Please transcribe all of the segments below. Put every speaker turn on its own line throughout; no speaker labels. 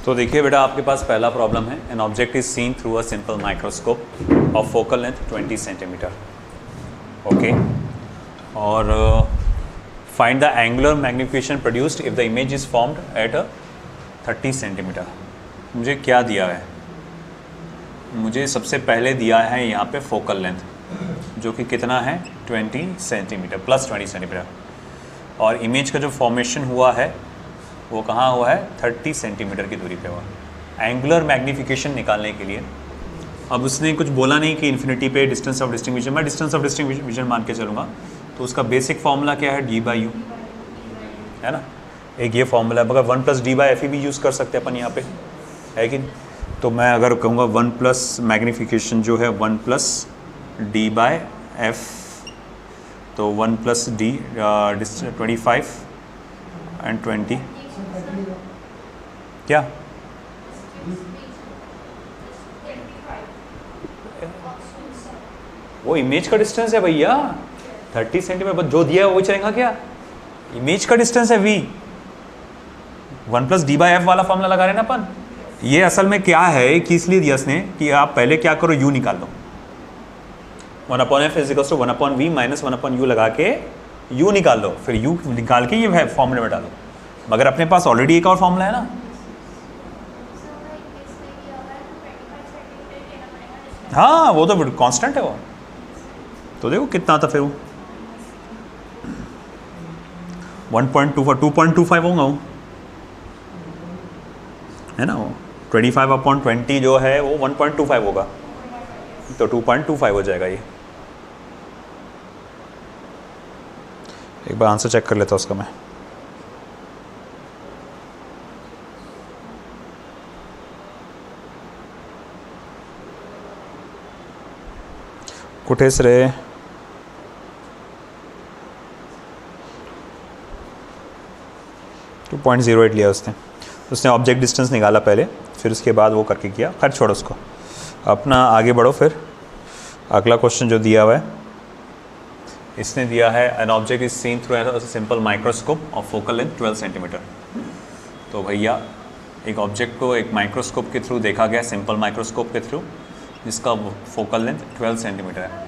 तो देखिए बेटा, आपके पास पहला प्रॉब्लम है, an object is seen through a simple microscope of focal length 20 centimetre, okay, और find the angular magnification produced if the image is formed at 30 centimetre. मुझे क्या दिया है? मुझे सबसे पहले दिया है यहाँ पे फोकल लेंथ जो कि कितना है 20 सेंटीमीटर प्लस 20 सेंटीमीटर, और इमेज का जो फॉर्मेशन हुआ है वो कहाँ हुआ है 30 सेंटीमीटर की दूरी पे हुआ। एंगुलर मैग्निफिकेशन निकालने के लिए अब उसने कुछ बोला नहीं कि इन्फिनिटी पे डिस्टेंस ऑफ डिस्टिंग्विशन, मैं डिस्टेंस ऑफ डिस्टिंग्विशन मान के चलूँगा। तो उसका बेसिक फॉर्मूला क्या है d/u, है ना, एक ये फॉर्मूला है, मगर 1 + d/f भी यूज़ कर सकते हैं अपन यहाँ पे, है कि नहीं? तो मैं अगर कहूँगा 1 प्लस मैग्निफिकेशन जो है 1 + d/f, तो 1 + d 25 एंड 20 क्या वो इमेज का डिस्टेंस है भैया 30 सेंटीमीटर, जो दिया है वो चलेगा क्या? इमेज का डिस्टेंस है v, 1 + d/f वाला फॉर्मूला लगा रहे हैं ना अपन। ये असल में क्या है कि इसलिए दिया इसने कि आप पहले क्या करो, u निकाल लो, 1/f = 1/v - 1/u लगा के u निकाल लो, फिर u निकाल के ये फॉर्मूले में डालो। मगर अपने पास ऑलरेडी एक और फॉर्मूला है ना, हाँ वो तो कांस्टेंट है वो। तो देखो कितना था फिर वो 2.25 होगा वो, है ना, वो 25/20 जो है वो 1.25 होगा, तो 2.25 हो जाएगा ये। एक बार आंसर चेक कर लेता हूँ उसका मैं। कुठेस रे, टू 2.08 लिया उसने ऑब्जेक्ट डिस्टेंस निकाला पहले, फिर उसके बाद वो करके किया। खैर छोड़ो उसको, अपना आगे बढ़ो। फिर अगला क्वेश्चन जो दिया हुआ है, इसने दिया है an object is seen through a simple microscope of focal length 12 centimetre. तो भैया एक ऑब्जेक्ट को एक माइक्रोस्कोप के थ्रू देखा गया, सिंपल माइक्रोस्कोप के थ्रू, जिसका फोकल लेंथ 12 सेंटीमीटर है।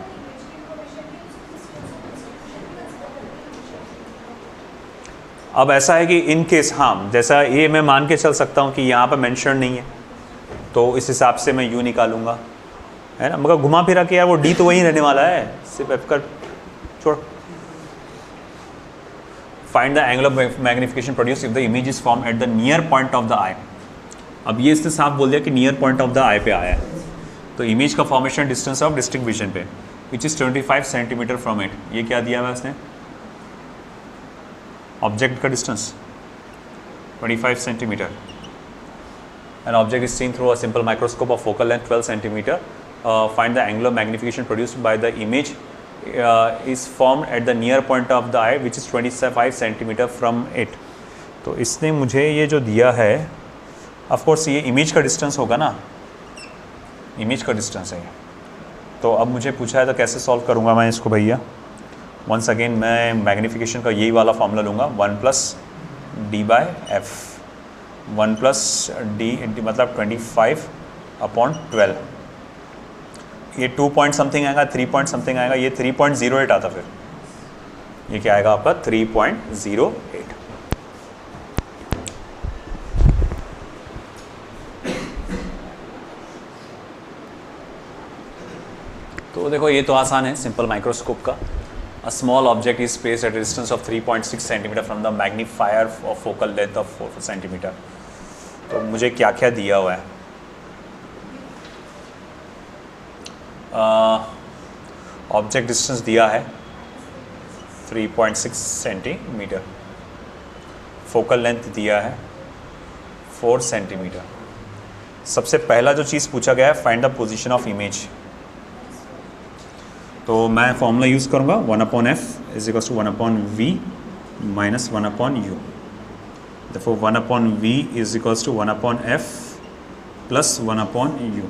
अब ऐसा है कि इन केस, हाँ जैसा ये मैं मान के चल सकता हूँ कि यहाँ पर मेंशन नहीं है, तो इस हिसाब से मैं यू निकालूंगा, है ना, मगर घुमा फिरा के यार वो डी तो वहीं रहने वाला है, सिर्फ एफ कर छोड़। Find the angle of magnification produce if the image is form at the near point of the eye. अब ये इसने साफ बोल दिया कि near point of the eye पे आया है, तो इमेज का formation distance of distinct vision पे which is 25 centimetre from it. ये क्या दिया हुआ उसने, ऑब्जेक्ट का distance 25 centimetre. An object is seen through a simple microscope of focal length 12 centimetre. Find the angular magnification produced by the image is formed eight the near point of the I which is 25 centimetre from it. तो इसने मुझे ये जो दिया है, of course ये image का distance होगा ना, इमेज का डिस्टेंस है। तो अब मुझे पूछा है तो कैसे सॉल्व करूँगा मैं इसको भैया? वंस अगेन मैं मैग्नीफिकेशन का यही वाला फॉर्मूला लूँगा, 1 + d/f, 1 + d मतलब 25/12। ये 2 पॉइंट समथिंग आएगा, 3 पॉइंट समथिंग आएगा, ये 3.08 आता, फिर ये क्या आएगा आपका 3.08। तो देखो ये तो आसान है, सिंपल माइक्रोस्कोप का। A small object is placed at a distance of 3.6 centimeter from the magnifier of focal length of 4 centimeter। तो मुझे क्या क्या दिया हुआ है? ऑब्जेक्ट डिस्टेंस दिया है 3.6 सेंटीमीटर, फोकल लेंथ दिया है 4 सेंटीमीटर। सबसे पहला जो चीज़ पूछा गया है, find the position of image. तो मैं फॉर्मूला यूज़ करूँगा 1/f = 1/v - 1/u। Therefore 1/v = 1/f + 1/u।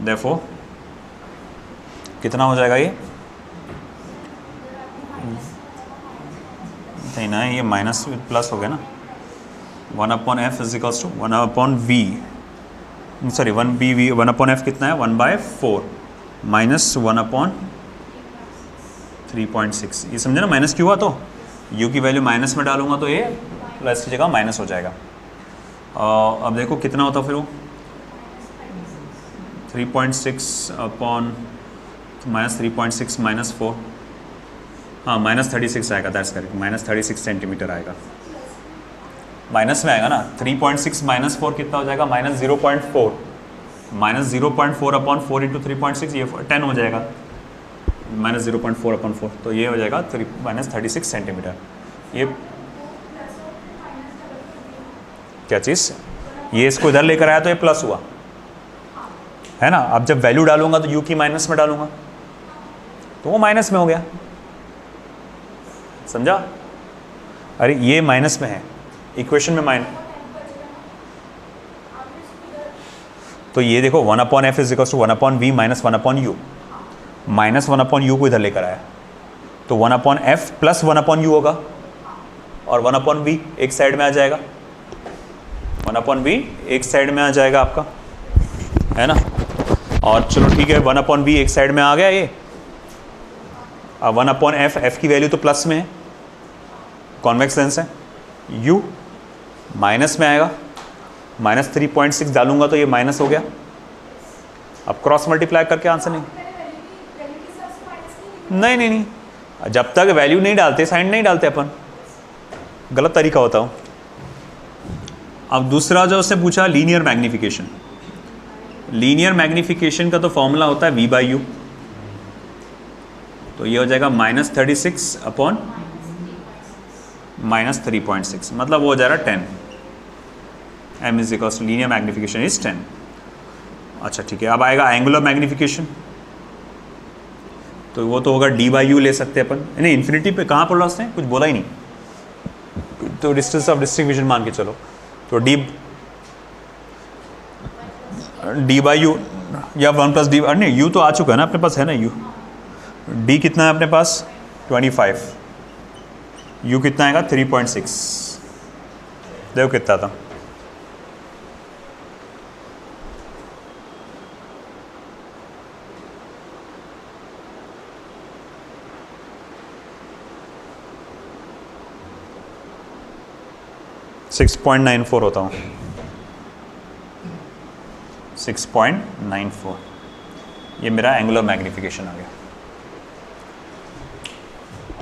Therefore कितना हो जाएगा ये? नहीं ना, ये माइनस प्लस हो गया ना, 1/f is equals to 1/v, sorry 1/v, 1/f कितना है 1/4 माइनस 1/3.6। ये समझे ना, माइनस क्यों हुआ, तो u की वैल्यू माइनस में डालूंगा तो ये प्लस की जगह माइनस हो जाएगा। अब देखो कितना होता फिर वो 3.6 अपॉन माइनस 3.6 माइनस 4, हाँ माइनस 36 आएगा, दैट्स करेक्ट, माइनस 36 सेंटीमीटर आएगा, माइनस में आएगा ना। 3.6 माइनस 4 कितना हो जाएगा, माइनस 0.4, माइनस 0.4 अपॉन 4 इंटू 3.6 ये 10 हो जाएगा, माइनस 0.4 अपॉन 4, तो ये हो जाएगा माइनस 36 सेंटीमीटर। ये क्या चीज़, ये इसको इधर लेकर आया तो ये प्लस हुआ है ना। अब जब वैल्यू डालूंगा तो u की माइनस में डालूंगा तो वो माइनस में हो गया, समझा। अरे ये माइनस में है, इक्वेशन में माइनस, तो ये देखो 1/f is equals to 1/v minus 1/u, minus 1/u को इधर लेकर आया तो 1/f प्लस 1/u होगा और 1/v एक साइड में आ जाएगा, 1/v एक साइड में आ जाएगा आपका, है ना। और चलो ठीक है, 1/v एक साइड में आ गया ये। अब 1/f, f की वैल्यू तो प्लस में है, कॉन्वेक्स लेंस है, u माइनस में आएगा, माइनस 3.6 डालूंगा तो ये माइनस हो गया। अब क्रॉस मल्टीप्लाई करके आंसर नहीं, नहीं, जब तक वैल्यू नहीं डालते साइन नहीं डालते अपन, गलत तरीका होता हो। अब दूसरा जो उससे पूछा लीनियर मैग्निफिकेशन, लीनियर मैग्निफिकेशन का तो फॉर्मूला होता है v/u, तो ये हो जाएगा माइनस 36 अपॉन माइनस 3.6, मतलब वो हो जाएगा 10, m is equals to linear magnification is 10। अच्छा ठीक है, अब आएगा एंगुलर मैग्निफिकेशन, तो वो तो होगा d/u ले सकते हैं अपन, नहीं इन्फिनिटी पे कहाँ पढ़ा उसने, कुछ बोला ही नहीं, तो डिस्टेंस ऑफ डिस्ट्रीब्यूशन मान के चलो, तो d/u या 1 प्लस d, नहीं u तो आ चुका है ना अपने पास, है ना u, d कितना है अपने पास 25, u कितना आएगा 3.6, देखो कितना था, .94 होता हूँ, 6.94, ये मेरा एंगुलर मैग्निफिकेशन आ गया।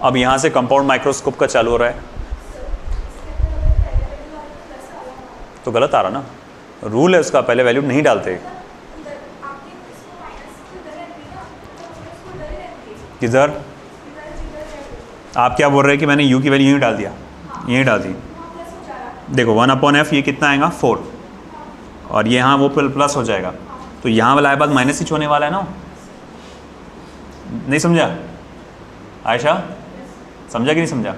अब यहाँ से कंपाउंड माइक्रोस्कोप का चालू हो रहा है, तो गलत आ रहा ना, रूल है उसका, पहले वैल्यू नहीं डालते। किधर आप क्या बोल रहे हैं कि मैंने u की वैल्यू यहीं डाल दिया, यहीं डाल दी, देखो 1/f ये कितना आएगा 4, और ये यहाँ वो प्लस हो जाएगा, तो यहाँ वाला बाद माइनस ही होने वाला है ना, नहीं समझा आयशा, समझा कि नहीं समझा,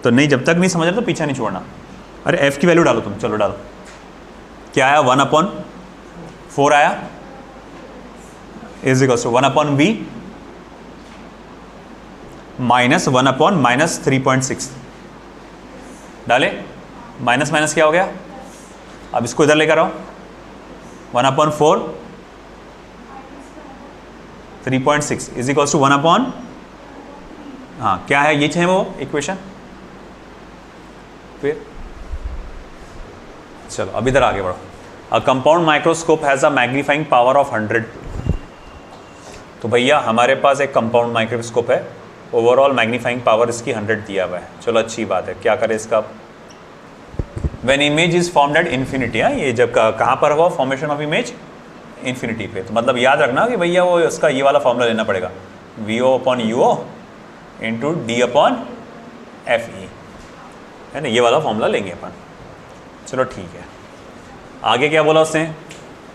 तो नहीं, जब तक नहीं समझ रहे तो पीछा नहीं छोड़ना। अरे f की वैल्यू डालो तुम, चलो डालो, क्या आया 1/4 आया, is equals to 1/v minus 1/-3.6 डाले, माइनस माइनस क्या हो गया, अब इसको इधर लेकर आओ, 1/4 3.6 इज इक्वल्स टू 1/, हाँ क्या है, ये है वो इक्वेशन। फिर चलो अब इधर आगे बढ़ो, a compound microscope has a magnifying power of 100, तो भैया हमारे पास एक कंपाउंड माइक्रोस्कोप है, ओवरऑल मैग्नीफाइंग पावर इसकी 100 दिया हुआ है, चलो अच्छी बात है, क्या करें इसका, when image is formed at infinity, ये जब कहाँ पर हुआ फॉर्मेशन ऑफ इमेज, इन्फिनिटी पे, तो मतलब याद रखना कि भैया वो उसका ये वाला फॉर्मूला लेना पड़ेगा, VO/UO इंटू D/FE, है ना, ये वाला फॉर्मूला लेंगे अपन। चलो ठीक है, आगे क्या बोला उसने,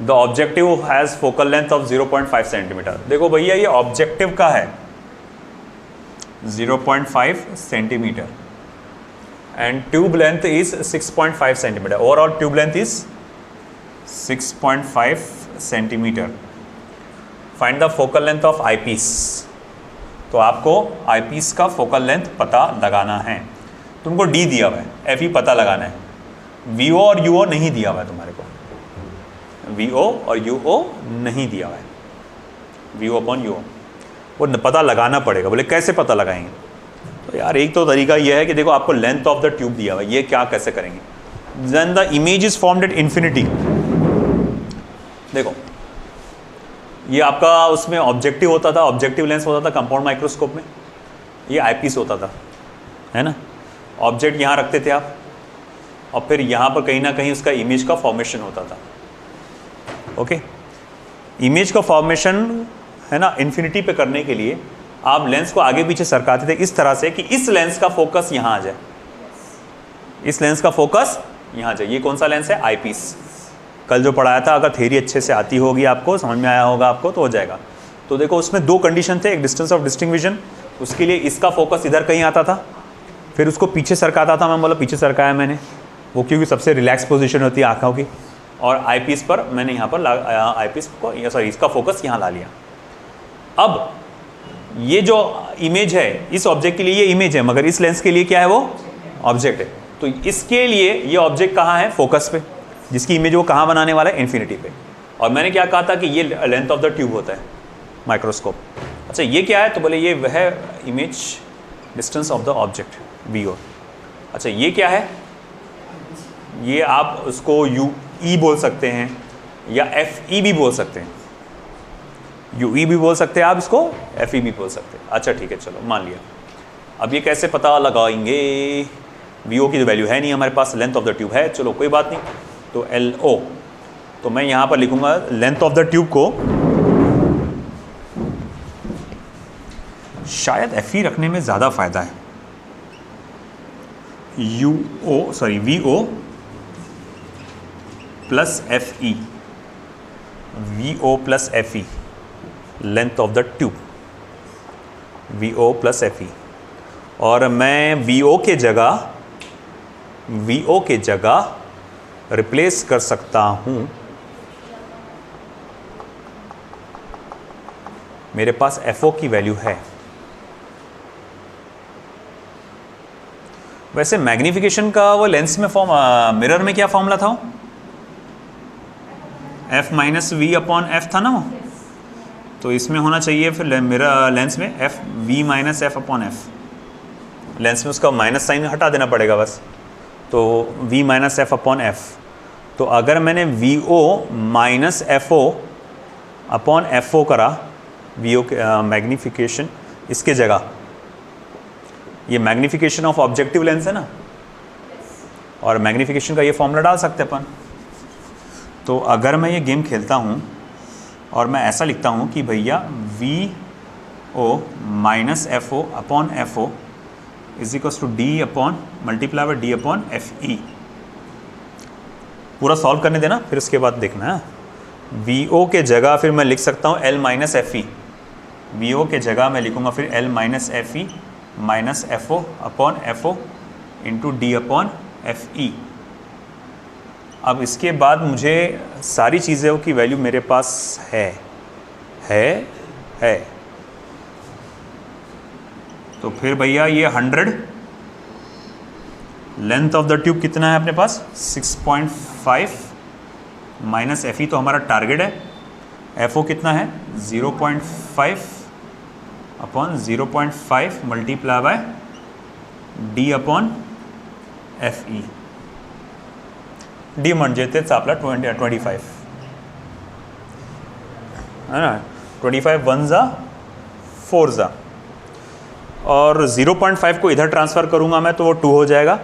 the objective has focal length of 0.5 centimetre, देखो भैया ये ऑब्जेक्टिव का है 0.5 centimetre and tube length is 6.5 centimeter, overall tube length is 6.5 centimeter, find the focal length of eyepiece, तो आपको eyepiece का focal length पता लगाना है, तुमको D दिया हुआ है, FE पता लगाना है, VO और UO नहीं दिया हुआ है तुम्हारे को, VO और UO नहीं दिया हुआ है, VO अपॉन UO वो पता लगाना पड़ेगा। बोले कैसे पता लगाएंगे? तो यार एक तो तरीका ये है कि देखो आपको लेंथ ऑफ द ट्यूब दिया हुआ है, ये क्या कैसे करेंगे? Then the image is formed at infinity. देखो ये आपका उसमें ऑब्जेक्टिव होता था, ऑब्जेक्टिव लेंस होता था कंपाउंड माइक्रोस्कोप में, ये आईपीस होता था, है ना। ऑब्जेक्ट यहाँ रखते थे आप, और फिर यहाँ पर कहीं ना कहीं उसका इमेज का फॉर्मेशन होता था। ओके, इमेज का फॉर्मेशन है ना इन्फिनिटी पे करने के लिए आप लेंस को आगे पीछे सरकाते थे इस तरह से कि इस लेंस का फोकस यहाँ आ जाए, इस लेंस का फोकस यहाँ आ जाए। ये कौन सा लेंस है? आईपीस। कल जो पढ़ाया था, अगर थ्योरी अच्छे से आती होगी आपको, समझ में आया होगा आपको, तो हो जाएगा। तो देखो उसमें दो कंडीशन थे, एक डिस्टेंस ऑफ डिस्टिंग्विशन, उसके लिए इसका फोकस इधर कहीं आता था, फिर उसको पीछे सरकाता था। मैं बोला पीछे सरकाया मैंने, वो क्योंकि सबसे रिलैक्स पोजीशन होती है आँखों की, और आईपीस पर मैंने यहाँ पर आईपीस को सॉरी इसका फोकस यहाँ ला लिया। अब ये जो इमेज है इस ऑब्जेक्ट के लिए ये इमेज है, मगर इस लेंस के लिए क्या है? वो ऑब्जेक्ट है। तो इसके लिए ये ऑब्जेक्ट कहाँ है? फोकस पे, जिसकी इमेज वो कहाँ बनाने वाला है? इन्फिनिटी पे। और मैंने क्या कहा था कि ये लेंथ ऑफ द ट्यूब होता है माइक्रोस्कोप। अच्छा ये क्या है? तो बोले ये वह image distance of the object VO। अच्छा ये क्या है? ये आप उसको UE बोल सकते हैं या FE भी बोल सकते हैं, UE भी बोल सकते हैं आप इसको, FE भी बोल सकते हैं। अच्छा ठीक है, चलो मान लिया। अब ये कैसे पता लगाएंगे? VO की जो वैल्यू है नहीं हमारे पास, लेंथ ऑफ द ट्यूब है, चलो कोई बात नहीं। तो LO, तो मैं यहाँ पर लिखूंगा लेंथ ऑफ द ट्यूब को, शायद FE रखने में ज़्यादा फायदा है, VO plus FE, VO plus FE, length of the tube, VO plus FE। और मैं VO के जगह रिप्लेस कर सकता हूं, मेरे पास FO की वैल्यू है। वैसे मैग्निफिकेशन का वो लेंस में मिरर में क्या फॉर्मूला था? F minus V upon F था ना वो, तो इसमें होना चाहिए फिर मिरर लेंस में V minus F upon F। Lens में उसका माइनस साइन हटा देना पड़ेगा बस, तो V minus F upon F। तो अगर मैंने VO minus FO upon FO करा, VO मैग्निफिकेशन इसके जगह, ये मैग्निफिकेशन ऑफ ऑब्जेक्टिव लेंस है ना, और मैग्निफिकेशन का ये फॉर्मूला डाल सकते हैं अपन। तो अगर मैं ये गेम खेलता हूँ और मैं ऐसा लिखता हूँ कि भैया VO minus FO upon FO is equals to D upon multiply by D upon FE। पूरा सॉल्व करने देना, फिर उसके बाद देखना है। VO के जगह फिर मैं लिख सकता हूँ L माइनस FE, VO के जगह मैं लिखूँगा फिर L minus FE minus FO upon FO into D upon FE। अब इसके बाद मुझे सारी चीज़ों की वैल्यू मेरे पास है। तो फिर भैया ये 100, लेंथ ऑफ द ट्यूब कितना है अपने पास? 6.5 माइनस FE तो हमारा टारगेट है, FO कितना है? 0.5 upon 0.5 multiply by D upon FE। D म्हणजे तेच आपला 25 है ना, 25 1 जा 4 जा, और 0.5 को इधर ट्रांसफ़र करूंगा मैं तो वो 2 हो जाएगा,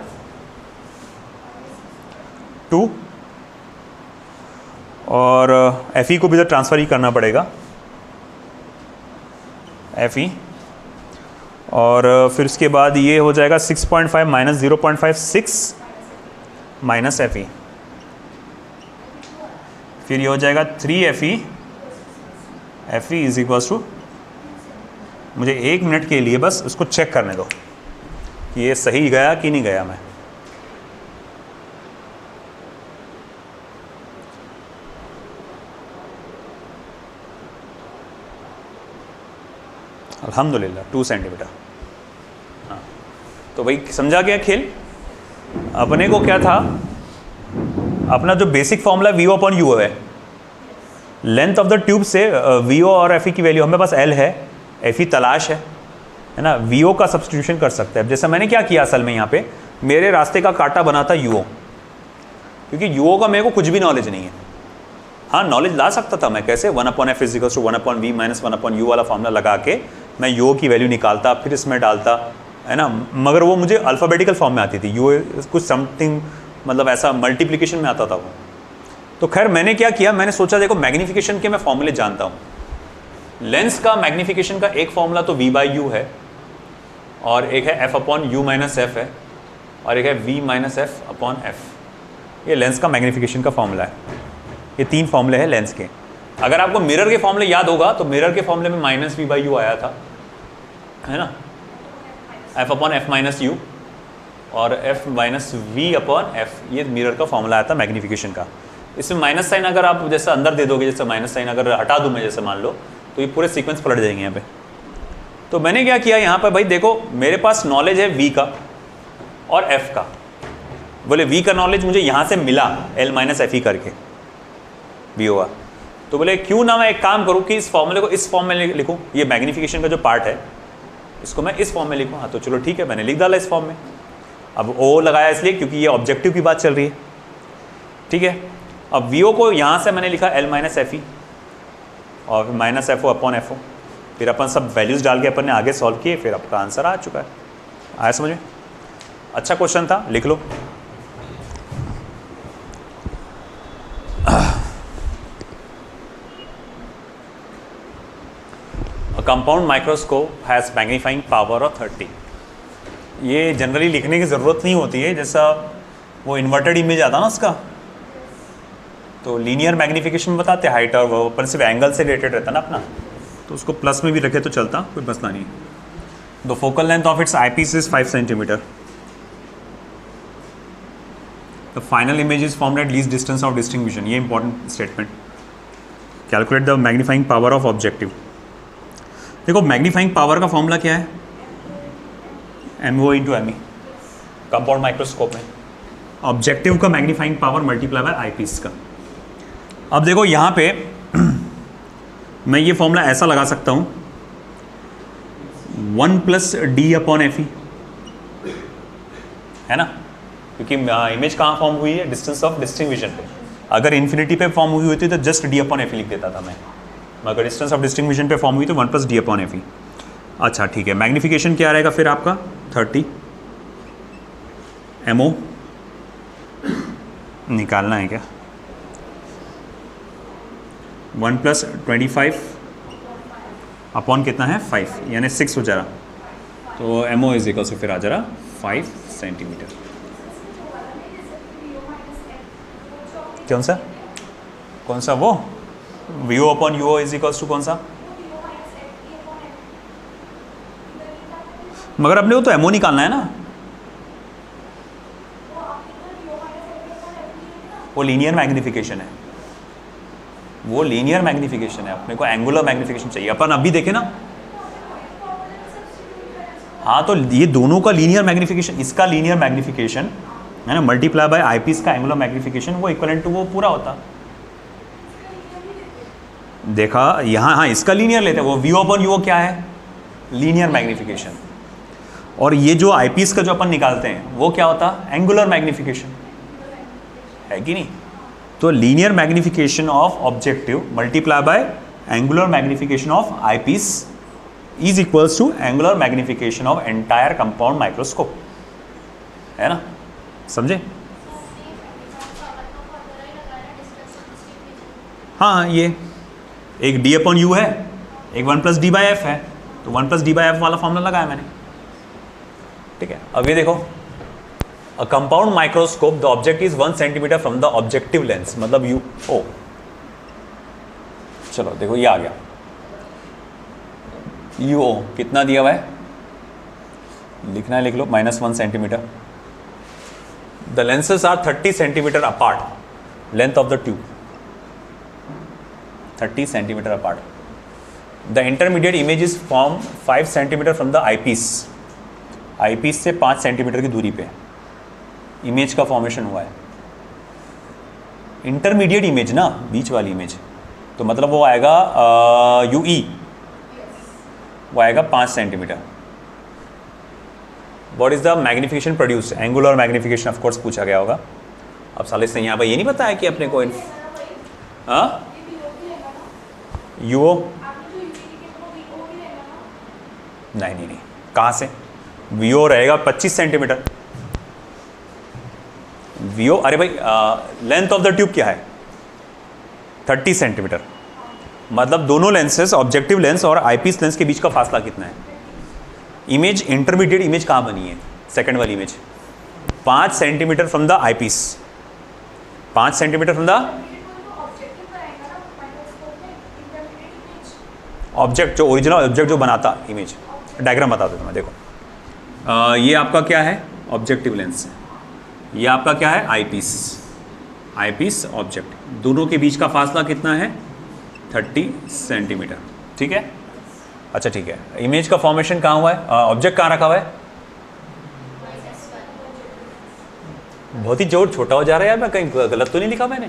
2, और FE को भी इधर ट्रांसफ़र ही करना पड़ेगा, FE। और फिर उसके बाद ये हो जाएगा 6.5 माइनस 0.5 6 माइनस FE, फिर ये हो जाएगा 3 FE इज इक्वल्स टू, मुझे 1 मिनट के लिए बस उसको चेक करने दो कि ये सही गया कि नहीं गया। मैं अल्हम्दुलिल्लाह 2 सेंटीमीटर। हाँ, तो भाई समझा गया खेल? अपने को क्या था अपना जो basic formula V O upon U है, लेंथ ऑफ द ट्यूब से वी ओ और एफ ई की वैल्यू हमें पास एल है, एफ ई तलाश है ना, वी ओ का सब्सटीट्यूशन कर सकते हैं। जैसा मैंने क्या किया असल में यहाँ पे, मेरे रास्ते का कांटा बना था यू ओ, क्योंकि यू ओ का मेरे को कुछ भी नॉलेज नहीं है। हाँ, नॉलेज ला सकता था मैं, कैसे 1 upon F is equals to 1 upon V minus 1 upon U वाला फॉर्मूला लगा के मैं यू ओ की वैल्यू निकालता, फिर इसमें डालता, है ना, मगर वो मुझे अल्फ़ाबेटिकल फॉर्म में आती थी, यू कुछ समथिंग मतलब ऐसा मल्टीप्लिकेशन में आता था वो। तो खैर मैंने क्या किया, मैंने सोचा देखो मैग्नीफिकेशन के मैं फॉर्मूले जानता हूँ। लेंस का मैग्नीफिकेशन का एक फॉर्मूला तो वी बाई यू है, और एक है F upon U minus F है, और एक है V minus F upon F. ये लेंस का मैग्नीफिकेशन का फॉर्मूला है। ये 3 फॉर्मूले हैं लेंस के। अगर आपको मिरर के फॉर्मूले याद होगा तो मिरर के फॉर्मूले में माइनस वी बाई यू आया था, है ना, F upon F minus U और F minus V upon F, ये मिरर का फॉर्मूला आया था मैग्नीफिकेशन का। इसमें माइनस साइन अगर आप जैसे अंदर दे दोगे, जैसे माइनस साइन अगर हटा दूँ मैं जैसे मान लो, तो ये पूरे सीक्वेंस पलट जाएंगे यहाँ पे। तो मैंने क्या किया यहाँ पर, भाई देखो मेरे पास नॉलेज है वी का और एफ का। बोले वी का नॉलेज मुझे यहाँ से मिला एल माइनस एफ ई करके वी होगा, तो बोले क्यों ना मैं एक काम करूँ कि इस फॉर्मूले को इस फॉर्म में लिखूँ, ये मैग्नीफिकेशन का जो पार्ट है इसको मैं इस फॉर्म में लिखूँ। हाँ तो चलो ठीक है, मैंने लिख डाला इस फॉर्म में। अब ओ लगाया इसलिए क्योंकि ये ऑब्जेक्टिव की बात चल रही है, ठीक है। अब वी ओ को यहाँ से मैंने लिखा एल माइनस एफ ई और minus F O upon F O, फिर अपन सब वैल्यूज़ डाल के अपन ने आगे सॉल्व किए, फिर आपका आंसर आ चुका है। आया समझ में? अच्छा क्वेश्चन था, लिख लो। Compound microscope has magnifying power of 30। ये जनरली लिखने की ज़रूरत नहीं होती है, जैसा वो इन्वर्टेड इमेज आता ना उसका, तो लीनियर मैग्नीफिकेशन बताते हाइट और वो पर सिर्फ एंगल से रिलेटेड रहता ना अपना, तो उसको प्लस में भी रखे तो चलता, कोई मसला नहीं। The focal length of its eyepiece is 5 centimetre. The final image is formed at least distance of distinction. ये important statement. Calculate the magnifying power of objective. देखो मैग्नीफाइंग पावर का फॉर्मूला क्या है, MO into ME compound microscope में। Objective का magnifying power multiply by eyepiece का। अब देखो यहाँ पे मैं ये फॉर्मूला ऐसा लगा सकता हूँ 1 plus D upon F E, है ना, क्योंकि इमेज कहाँ फॉर्म हुई है, डिस्टेंस ऑफ डिस्टिंग्विशन पे। अगर इन्फिनिटी पे फॉर्म हुई होती तो just D upon F E लिख देता था मैं, मगर डिस्टेंस ऑफ डिस्टिंग्विशन पे फॉर्म हुई तो 1 plus D upon F E. अच्छा ठीक है, मैग्नीफिकेशन क्या रहेगा फिर आपका 30, MO निकालना है क्या, 1 प्लस 25 अपॉन कितना है 5, यानी 6 हो जा रहा, तो MO इज इक्वल से फिर आ जा रहा 5 सेंटीमीटर। कौन सा वो VO upon UO is equal to कौन सा, मगर अपने को तो MO निकालना है ना, वो लीनियर मैग्नीफिकेशन है, वो लीनियर मैग्नीफिकेशन है, अपने को एंगुलर मैग्नीफिकेशन चाहिए। अपन अभी देखे ना, हाँ तो ये दोनों का लीनियर मैग्नीफिकेशन, इसका लीनियर मैग्नीफिकेशन है ना मल्टीप्लाई बाय आई पीस का एंगुलर मैग्नीफिकेशन, वो इक्वलेंट टू वो पूरा होता। देखा यहाँ, हाँ इसका लीनियर लेते हैं, वो VO अपॉन UO क्या है, लीनियर मैग्नीफिकेशन। और ये जो आई पीस का जो अपन निकालते हैं वो क्या होता, एंगुलर मैग्नीफिकेशन, है कि नहीं। तो linear magnification of objective multiply by angular magnification of eyepiece is equals to angular magnification of entire compound microscope, है ना, समझे। हाँ ये एक D अपॉन U है, एक 1 प्लस डी बाई एफ है, तो 1 प्लस डी बाई एफ वाला फॉर्मूला लगाया मैंने, ठीक है। अब ये देखो, a compound microscope the object is 1 centimetre from the objective lens, मतलब UO। चलो देखो ये आ गया, UO कितना दिया हुआ है, लिखना है लिख लो, -1 centimetre. The lenses are 30 centimetre apart, length of the tube 30 centimetre apart. The intermediate image is form 5 centimetre from the eyepiece, eyepiece से 5 सेंटीमीटर की दूरी पे इमेज का फॉर्मेशन हुआ है। इंटरमीडिएट इमेज ना, बीच वाली इमेज, तो मतलब वो आएगा UE, वो आएगा 5 centimetre. What is the magnification produce, angular magnification of course पूछा गया होगा। अब साले से यहाँ पर ये नहीं पता है कि अपने को हाँ UO नहीं, कहाँ से, VO रहेगा 25 सेंटीमीटर। VO, अरे भाई लेंथ ऑफ द ट्यूब क्या है 30 सेंटीमीटर, मतलब दोनों लेंसेज, ऑब्जेक्टिव लेंस और आईपीस लेंस के बीच का फासला कितना है। इमेज, इंटरमीडिएट इमेज कहाँ बनी है, सेकंड वाली image 5 centimetre from the eyepiece, 5 centimetre from the object, जो ओरिजिनल ऑब्जेक्ट जो बनाता इमेज। डायग्राम बता दो मैं, देखो ये आपका क्या है, ऑब्जेक्टिव लेंस, ये आपका क्या है, आईपीस ऑब्जेक्ट, दोनों के बीच का फासला कितना है 30 सेंटीमीटर, ठीक है। अच्छा ठीक है, इमेज का फॉर्मेशन कहाँ हुआ है, ऑब्जेक्ट कहाँ रखा हुआ है, बहुत ही जोर छोटा हो जा रहा है यार, मैं कहीं गलत तो नहीं लिखा मैंने,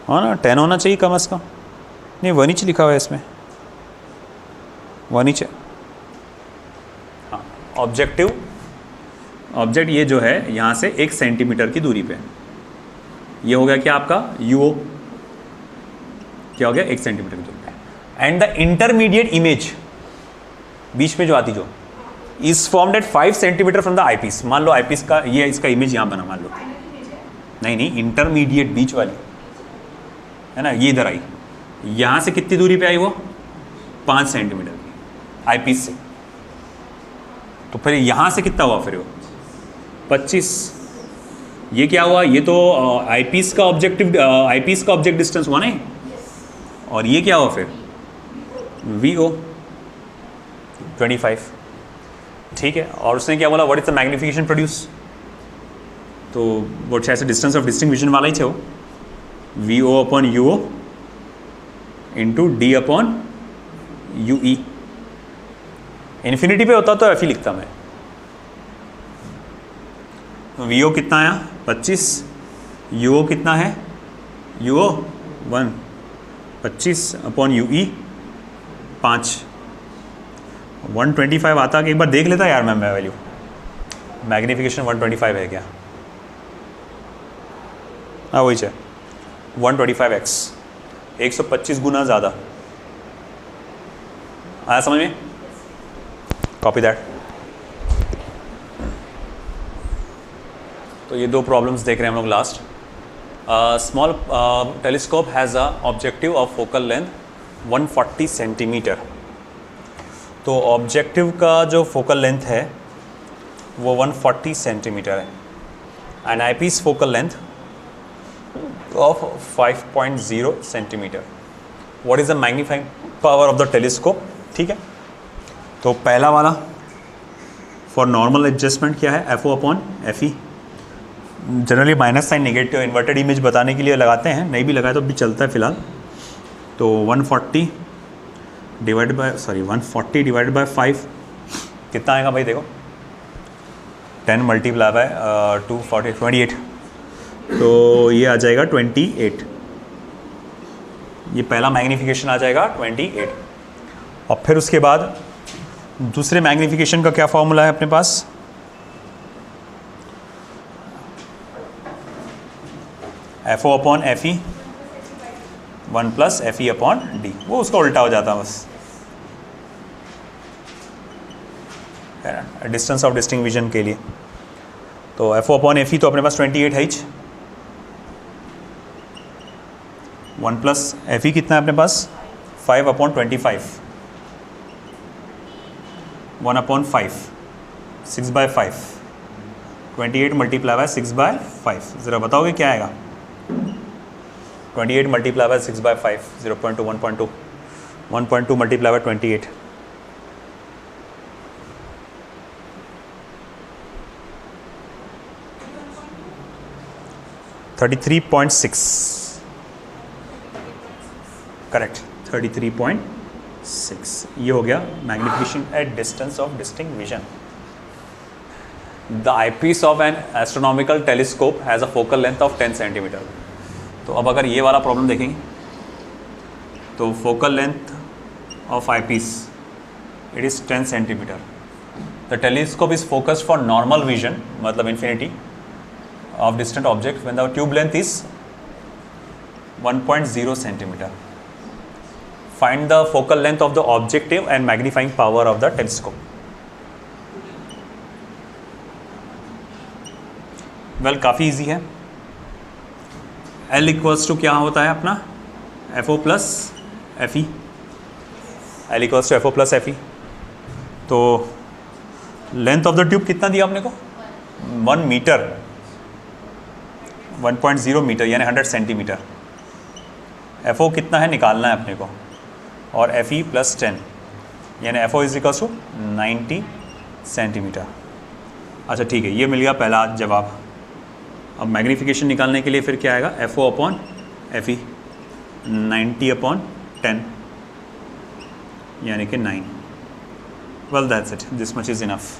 हाँ ना 10 होना चाहिए कम से कम, नहीं 1 इंच लिखा हुआ है इसमें, 1 इंच। हाँ, ऑब्जेक्ट ये जो है यहाँ से 1 सेंटीमीटर की दूरी पे, ये हो गया क्या आपका UO, क्या हो गया 1 सेंटीमीटर की दूरी पे। एंड द इंटरमीडिएट इमेज, बीच में जो आती जो, is formed eight 5 centimetre from the eyepiece. मान लो आईपीस का ये इसका इमेज यहाँ बना, मान लो, नहीं इंटरमीडिएट बीच वाली है ना, ये इधर आई, यहाँ से कितनी दूरी पे आई वो 5 सेंटीमीटर की आईपीस से, तो फिर यहाँ से कितना हुआ फिर वो 25, ये क्या हुआ, ये तो आईपीस का ऑब्जेक्ट डिस्टेंस हुआ नहीं, और ये क्या हुआ फिर VO 25, ठीक है। और उसने क्या बोला, what is the magnification produce, तो वो शायद से डिस्टेंस ऑफ डिस्टिंक्ट विजन वाला ही थे वो, VO upon UO into D upon UE। Infinity पे होता तो FE लिखता मैं, VO कितना आया 25, UO कितना है, UO 1, 25 अपॉन UE 5, 125 आता कि एक बार देख लेता यार मैं वैल्यू, मैग्निफिकेशन 125 है क्या, हाँ वही है 125x, 125 गुना ज़्यादा, आया समझ में, कॉपी दैट। तो ये 2 प्रॉब्लम्स देख रहे हैं हम लोग last. Small telescope has a objective of focal length 140 centimetre. तो ऑब्जेक्टिव का जो फोकल लेंथ है वो 140 सेंटीमीटर है, and eyepiece focal length of 5.0 centimetre. What is the magnifying power of the telescope, ठीक है। तो पहला वाला फॉर नॉर्मल एडजस्टमेंट क्या है, FO upon FE। Generally minus sign negative inverted image बताने के लिए लगाते हैं, नहीं भी लगाए तो भी चलता है फिलहाल। तो 140 डिवाइड बाय 5 कितना आएगा भाई, देखो 10 मल्टीप्लाई बाय 240 28, तो ये आ जाएगा 28, ये पहला मैग्नीफिकेशन आ जाएगा 28। और फिर उसके बाद दूसरे मैग्नीफिकेशन का क्या फॉर्मूला है अपने पास, FO upon FE 1 plus FE upon D, वो उसका उल्टा हो जाता है बस, डिस्टेंस ऑफ डिस्टिंक्ट विजन के लिए। तो FO अपॉन FE तो अपने पास 28 है, 1 प्लस FE कितना है अपने पास 5 अपॉन 25, 1 अपॉन 5, 6/5, 28 मल्टीप्लाई बाय 6/5, ज़रा बताओगे क्या आएगा, 28 multiply by 6/5, 0.2, 1.2, 1.2 multiply by 28, 33.6, correct 33.6, ये हो गया magnification at distance of distinct vision. The eyepiece of N astronomical telescope has a focal length of 10 centimetre. तो अब अगर ये वाला प्रॉब्लम देखेंगे तो focal length of eyepiece it is 10 centimetre. The telescope is focused for normal vision, मतलब infinity of distant object when the tube length is 1.0 centimeter. Find the focal length of the objective and magnifying power of the telescope. Well, काफ़ी easy है। L equals to क्या होता है अपना FO plus FE। L equals to FO plus FE। तो length of the tube कितना दिया आपने को 1 मीटर, 1.0 मीटर यानी 100 सेंटीमीटर। FO कितना है निकालना है अपने को, और FE प्लस 10 यानी FO is equals to 90 centimetre. अच्छा ठीक है, ये मिल गया पहला जवाब। अब मैग्नीफिकेशन निकालने के लिए फिर क्या आएगा, FO अपॉन FE 90 अपॉन 10 यानी कि 9। Well that's it, this much is enough.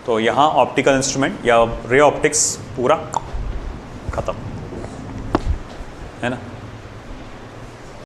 तो यहाँ ऑप्टिकल इंस्ट्रूमेंट या रे ऑप्टिक्स पूरा ख़त्म है ना।